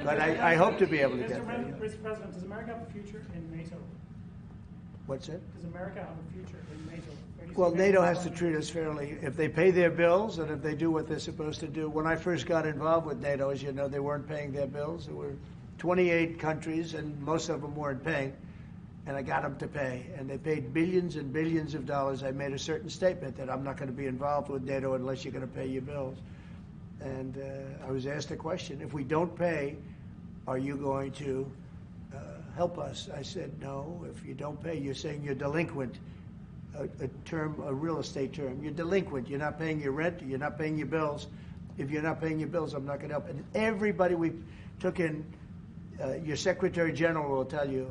But I hope to be able to get there. Mr. President, does America have a future in NATO? What's it? Does America have a future in NATO? Well, NATO has to treat us fairly. If they pay their bills and if they do what they're supposed to do. When I first got involved with NATO, as you know, they weren't paying their bills. There were 28 countries, and most of them weren't paying. And I got them to pay. And they paid billions and billions of dollars. I made a certain statement that I'm not going to be involved with NATO unless you're going to pay your bills. And I was asked a question, if we don't pay, are you going to help us? I said, no, if you don't pay, you're saying you're delinquent, a real estate term. You're delinquent. You're not paying your rent. You're not paying your bills. If you're not paying your bills, I'm not going to help. And everybody we took in, your Secretary General will tell you,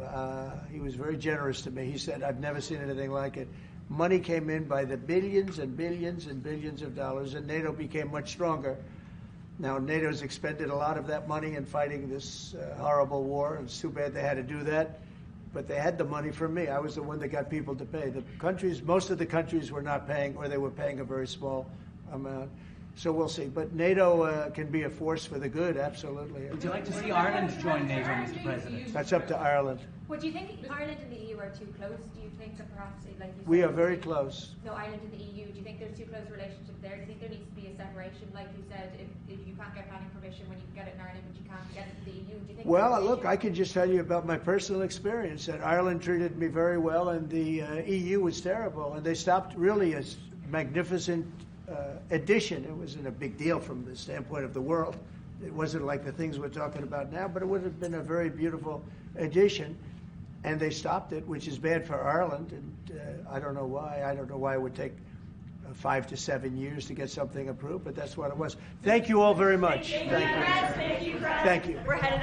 he was very generous to me. He said, I've never seen anything like it. Money came in by the billions and billions and billions of dollars, and NATO became much stronger. Now, NATO's expended a lot of that money in fighting this horrible war, and it's too bad they had to do that. But they had the money from me. I was the one that got people to pay. The countries, most of the countries were not paying, or they were paying a very small amount. So we'll see. But NATO can be a force for the good, absolutely. Would you like to see Ireland join NATO, Mr. President? That's up to Ireland. Well, do you think Ireland and the EU are too close? Do you think that perhaps, like you said, We are very close. No, Ireland and the EU. Do you think there's too close a relationship there? Do you think there needs to be a separation, like you said, if you can't get planning permission when you can get it in Ireland, but you can't get it in the EU? Do you think? Well, look, I can just tell you about my personal experience. That Ireland treated me very well, and the EU was terrible, and they stopped really a magnificent addition. It wasn't a big deal from the standpoint of the world. It wasn't like the things we're talking about now, but it would have been a very beautiful addition. And they stopped it, which is bad for Ireland, and I don't know why. I don't know why it would take 5 to 7 years to get something approved, but that's what it was. Thank you all very much. Thank you. Thank you. We're headed